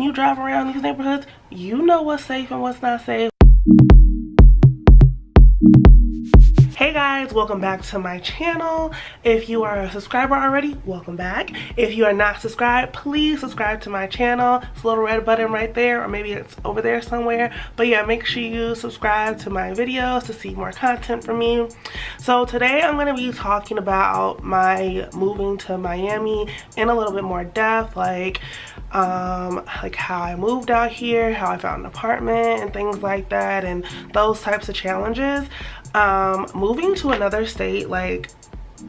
you drive around these neighborhoods, you know what's safe and what's not safe. Hey guys, welcome back to my channel. If you are a subscriber already, welcome back. If you are not subscribed, please subscribe to my channel. It's a little red button right there, or maybe it's over there somewhere. But yeah, make sure you subscribe to my videos to see more content from me. So today I'm going to be talking about my moving to Miami in a little bit more depth, like how I moved out here, how I found an apartment and things like that, and those types of challenges. Moving to another state, like,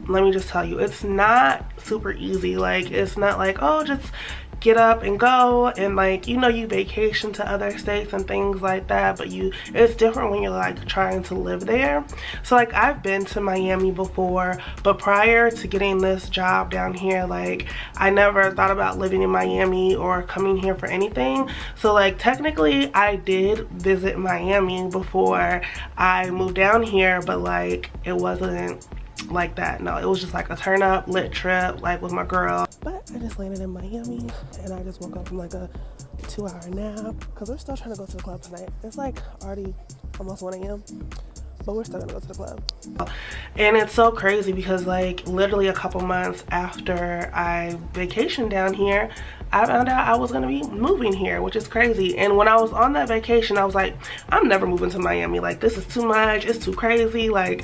let me just tell you, it's not super easy. Like, it's not like, oh, just get up and go, and like, you know, you vacation to other states and things like that, but it's different when you're like trying to live there. So like, I've been to Miami before, but prior to getting this job down here, like, I never thought about living in Miami or coming here for anything. So like, technically I did visit Miami before I moved down here, but like, it wasn't like that. No, it was just like a turn up lit trip, like with my girl. But I just landed in Miami and I just woke up from like a 2-hour nap because we're still trying to go to the club tonight. It's like already almost 1 a.m. but we're still gonna go to the club. And it's so crazy because like literally a couple months after I vacationed down here, I found out I was gonna be moving here, which is crazy. And when I was on that vacation, I was like, I'm never moving to Miami. Like, this is too much, it's too crazy. Like,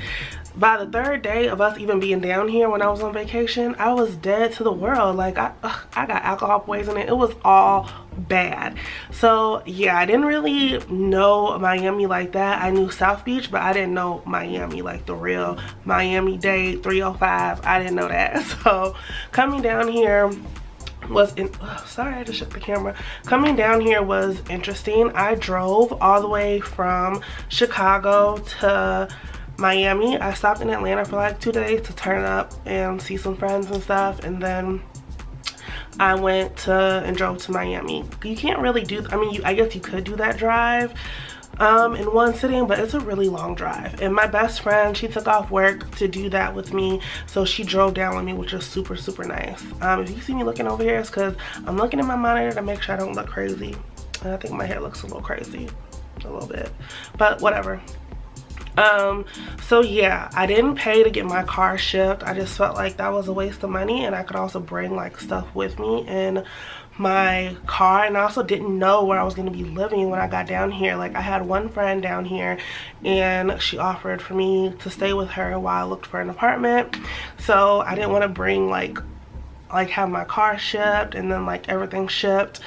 by the third day of us even being down here when I was on vacation, I was dead to the world. Like, I got alcohol poisoning. It was all bad. So yeah, I didn't really know Miami like that. I knew South Beach, but I didn't know Miami, like the real Miami-Dade 305. I didn't know that. So coming down here was sorry, I just shook the camera. Coming down here was interesting. I drove all the way from Chicago to Miami. I stopped in Atlanta for like 2 days to turn up and see some friends and stuff, and then I went and drove to Miami. You can't really do, I mean, I guess you could do that drive in one sitting, but it's a really long drive. And my best friend, she took off work to do that with me, so she drove down with me, which was super, super nice. If you see me looking over here, it's because I'm looking at my monitor to make sure I don't look crazy. And I think my hair looks a little crazy, a little bit, but whatever. So yeah, I didn't pay to get my car shipped. I just felt like that was a waste of money, and I could also bring like stuff with me in my car. And I also didn't know where I was going to be living when I got down here. Like, I had one friend down here and she offered for me to stay with her while I looked for an apartment. So I didn't want to bring like have my car shipped and then like everything shipped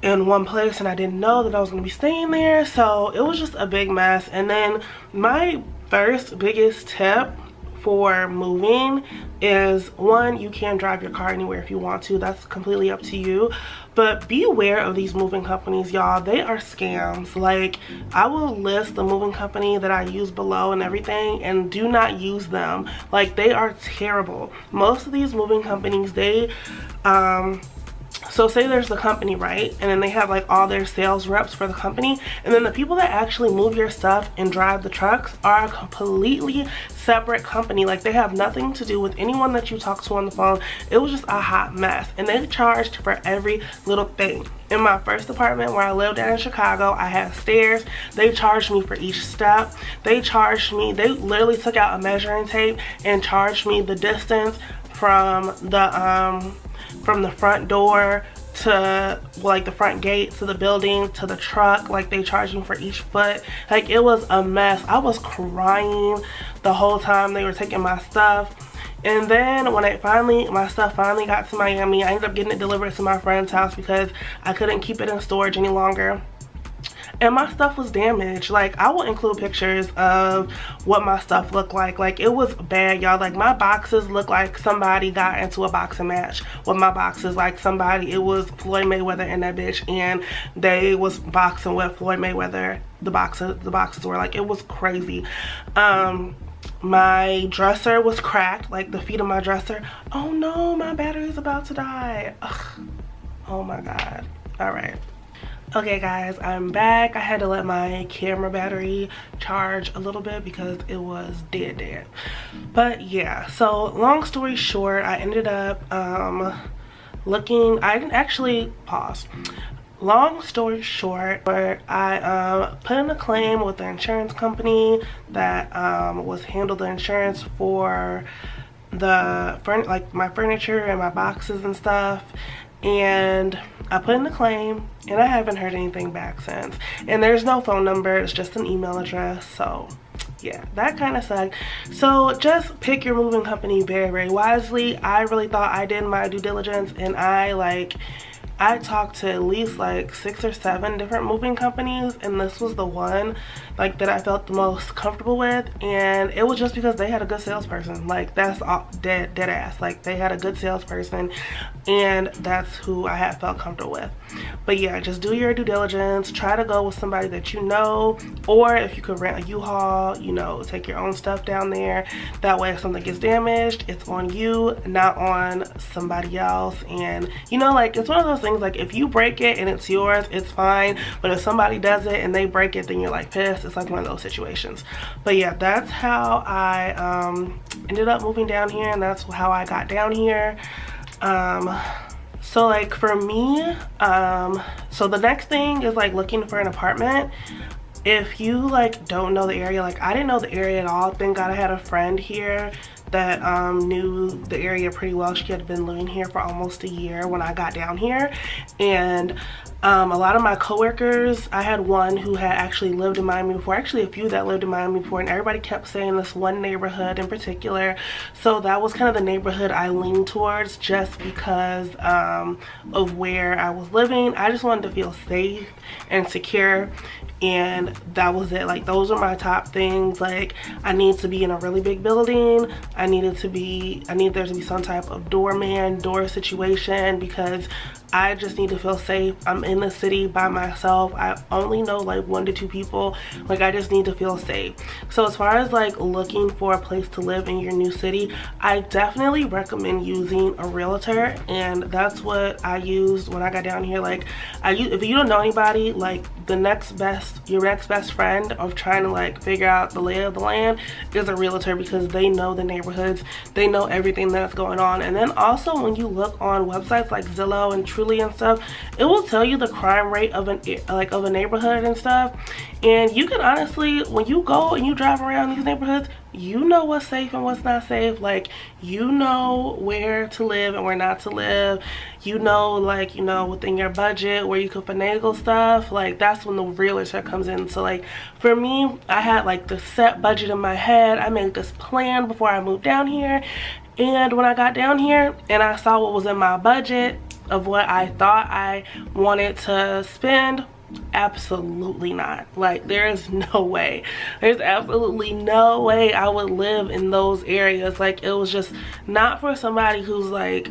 in one place, and I didn't know that I was going to be staying there. So it was just a big mess. And then my first biggest tip for moving is, one, you can drive your car anywhere if you want to. That's completely up to you, but be aware of these moving companies, y'all. They are scams. Like, I will list the moving company that I use below and everything, and do not use them. Like, they are terrible. Most of these moving companies, they so say there's the company, right? And then they have like all their sales reps for the company, and then the people that actually move your stuff and drive the trucks are a completely separate company. Like, they have nothing to do with anyone that you talk to on the phone. It was just a hot mess, and they charged for every little thing. In my first apartment where I lived in Chicago, I had stairs. They charged me for each step. They literally took out a measuring tape and charged me the distance from the front door to like the front gate to the building to the truck. Like, they charged me for each foot. Like, it was a mess. I was crying the whole time they were taking my stuff. And then when my stuff finally got to Miami, I ended up getting it delivered to my friend's house because I couldn't keep it in storage any longer. And my stuff was damaged. Like, I will include pictures of what my stuff looked like. Like, it was bad, y'all. Like, my boxes looked like somebody got into a boxing match with my boxes. Like, it was Floyd Mayweather and that bitch, and they was boxing with Floyd Mayweather. The boxes were like, it was crazy. My dresser was cracked, like the feet of my dresser. Oh no, my battery's about to die. Ugh. Oh my god. All right. Okay guys, I'm back. I had to let my camera battery charge a little bit because it was dead. But yeah, so long story short, I ended up I didn't actually pause. long story short, I put in a claim with the insurance company that was handled the insurance for the like my furniture and my boxes and stuff, and I put in the claim and I haven't heard anything back since. And there's no phone number, it's just an email address. So yeah, that kind of sucked. So just pick your moving company very, very wisely. I really thought I did my due diligence, and I talked to at least like 6 or 7 different moving companies, and this was the one like that I felt the most comfortable with. And it was just because they had a good salesperson. Like, that's all, dead ass. Like, they had a good salesperson, and that's who I had felt comfortable with. But yeah, just do your due diligence. Try to go with somebody that you know, or if you could rent a U-Haul, you know, take your own stuff down there. That way if something gets damaged, it's on you, not on somebody else. And you know, like, it's one of those things, like, if you break it and it's yours, it's fine. But if somebody does it and they break it, then you're like pissed. It's like one of those situations. But yeah, that's how I ended up moving down here, and that's how I got down here. So like for me, so the next thing is like looking for an apartment. If you like don't know the area, like I didn't know the area at all. Thank God I had a friend here that knew the area pretty well. She had been living here for almost a year when I got down here. And a lot of my coworkers, I had one who had actually lived in Miami before, actually a few that lived in Miami before, and everybody kept saying this one neighborhood in particular. So that was kind of the neighborhood I leaned towards, just because of where I was living. I just wanted to feel safe and secure, and that was it. Like, those are my top things. Like, I need to be in a really big building. I need there to be some type of door situation, because I just need to feel safe. I'm in the city by myself. I only know like 1 to 2 people. Like, I just need to feel safe. So as far as like looking for a place to live in your new city, I definitely recommend using a realtor, and that's what I used when I got down here. Like, if you don't know anybody, like your next best friend of trying to like figure out the lay of the land is a realtor, because they know the neighborhoods, they know everything that's going on. And then also, when you look on websites like Zillow and Truly and stuff, it will tell you the crime rate of a neighborhood and stuff. And you can honestly, when you go and you drive around these neighborhoods, you know what's safe and what's not safe. Like, you know where to live and where not to live. You know, like, you know, within your budget where you can finagle stuff. Like, that's when the realtor comes in. So like for me, I had like the set budget in my head. I made this plan before I moved down here, and when I got down here and I saw what was in my budget of what I thought I wanted to spend, absolutely not. Like, there's no way, there's absolutely no way I would live in those areas. Like, it was just not for somebody who's like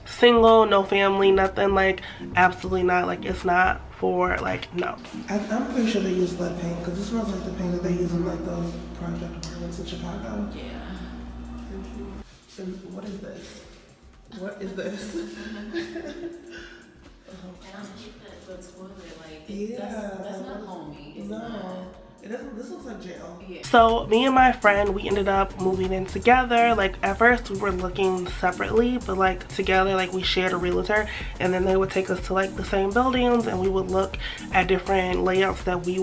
single, no family, nothing. Like, absolutely not. Like, it's not for, like, no. I'm pretty sure they use lead paint, because it smells like the paint that they use in like those project apartments in Chicago. Yeah. And what is this? What is this? And I hate the toilet, like, yeah, that's not homey. It's no. not. This looks like jail. Yeah. So me and my friend, we ended up moving in together. Like, at first we were looking separately, but like together, like we shared a realtor, and then they would take us to like the same buildings, and we would look at different layouts that we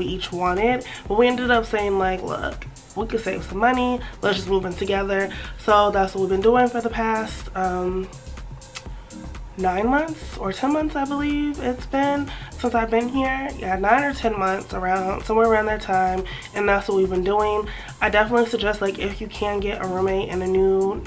each wanted. But we ended up saying like, look, we could save some money, let's just move in together. So that's what we've been doing for the past 9 months or 10 months, I believe it's been since I've been here. Yeah, 9 or 10 months, around somewhere around that time, and that's what we've been doing. I definitely suggest, like, if you can get a roommate in a new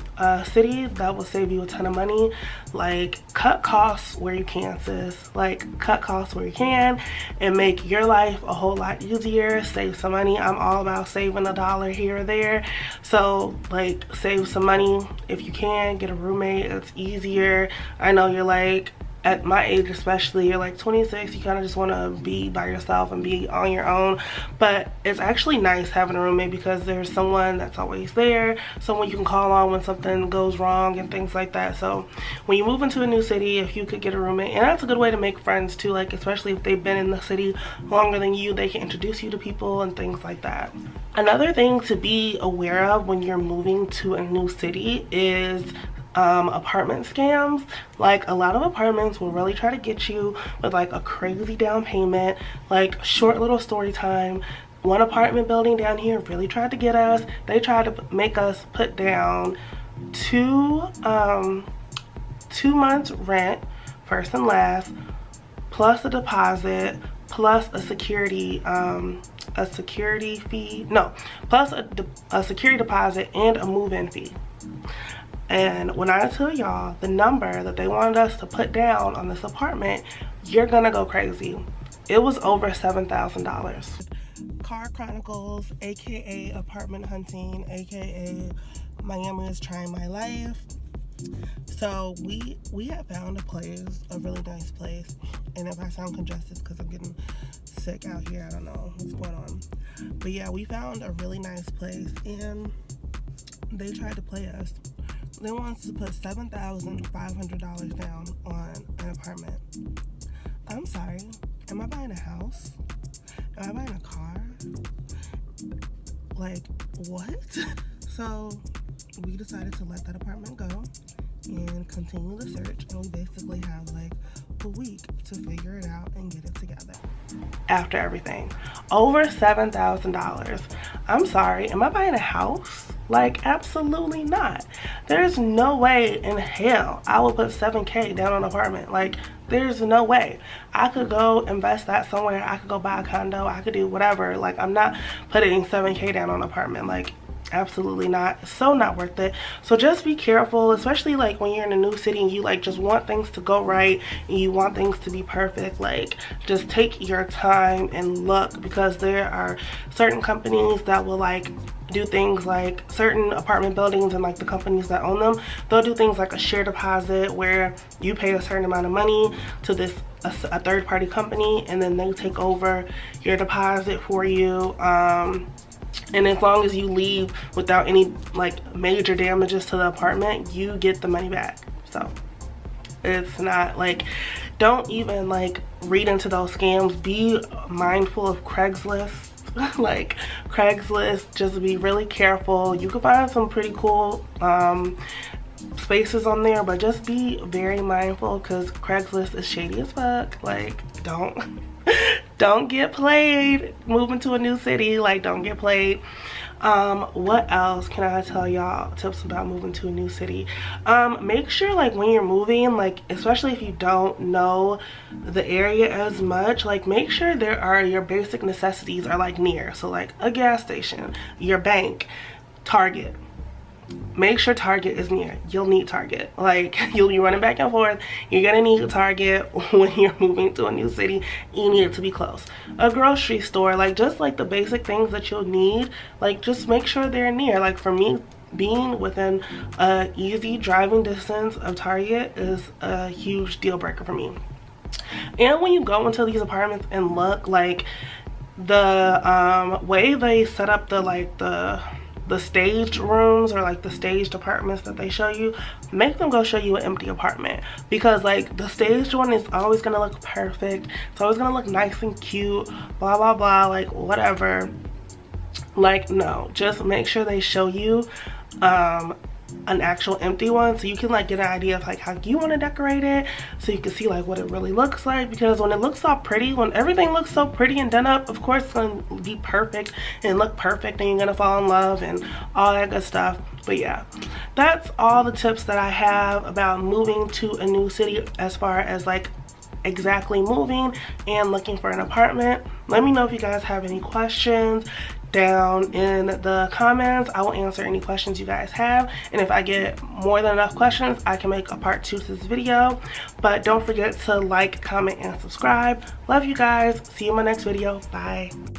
city, that will save you a ton of money. Like, cut costs where you can, sis. Like, cut costs where you can and make your life a whole lot easier. Save some money. I'm all about saving a dollar here or there. So like, save some money if you can. Get a roommate. It's easier. I know you're like, at my age especially, you're like 26, you kind of just want to be by yourself and be on your own. But it's actually nice having a roommate, because there's someone that's always there, someone you can call on when something goes wrong and things like that. So when you move into a new city, if you could get a roommate, and that's a good way to make friends too, like especially if they've been in the city longer than you, they can introduce you to people and things like that. Another thing to be aware of when you're moving to a new city is apartment scams. Like, a lot of apartments will really try to get you with like a crazy down payment, like short little story time. One apartment building down here really tried to get us. They tried to make us put down 2 months rent, first and last, plus a deposit, plus a security fee, no, plus a security deposit and a move-in fee. And when I tell y'all the number that they wanted us to put down on this apartment, you're gonna go crazy. It was over $7,000. Car Chronicles, aka apartment hunting, aka Miami is trying my life. So we have found a place, a really nice place, and if I sound congested because I'm getting sick out here, I don't know what's going on, but yeah, we found a really nice place and they tried to play us. They want us to put $7,500 down on an apartment. I'm sorry, am I buying a house? Am I buying a car? Like, what? So we decided to let that apartment go and continue the search, and we basically have like a week to figure it out and get it together. After everything, over $7,000. I'm sorry, am I buying a house? Like, absolutely not. There's no way in hell I would put $7K down on an apartment. Like, there's no way. I could go invest that somewhere. I could go buy a condo. I could do whatever. Like, I'm not putting $7K down on an apartment. Like, absolutely not. So not worth it. So just be careful, especially like when you're in a new city and you like just want things to go right and you want things to be perfect. Like, just take your time and look, because there are certain companies that will like do things like certain apartment buildings, and like the companies that own them, they'll do things like a share deposit where you pay a certain amount of money to this a third-party company, and then they take over your deposit for you. And as long as you leave without any like major damages to the apartment, you get the money back. So it's not like, don't even like read into those scams. Be mindful of Craigslist. Like, Craigslist, just be really careful. You can find some pretty cool spaces on there, but just be very mindful, because Craigslist is shady as fuck. Like, don't get played moving to a new city. Like, don't get played. What else can I tell y'all? Tips about moving to a new city. Make sure like when you're moving, like especially if you don't know the area as much, like make sure your basic necessities are like near. So like a gas station, your bank, Target. Make sure Target is near. You'll need Target. Like, you'll be running back and forth. You're gonna need a Target when you're moving to a new city. You need it to be close. A grocery store, like just like the basic things that you'll need, like just make sure they're near. Like for me, being within a easy driving distance of Target is a huge deal breaker for me. And when you go into these apartments and look, like the way they set up the staged rooms, or like the staged apartments that they show you, make them go show you an empty apartment, because like the staged one is always gonna look perfect. It's always gonna look nice and cute, blah blah blah, like whatever. Like, no, just make sure they show you an actual empty one, so you can like get an idea of like how you want to decorate it, so you can see like what it really looks like. Because when it looks all pretty, when everything looks so pretty and done up, of course it's gonna be perfect and look perfect, and you're gonna fall in love and all that good stuff. But yeah, that's all the tips that I have about moving to a new city, as far as like exactly moving and looking for an apartment. Let me know if you guys have any questions down in the comments. I will answer any questions you guys have, and if I get more than enough questions, I can make a part 2 to this video. But don't forget to like, comment, and subscribe. Love you guys. See you in my next video. Bye.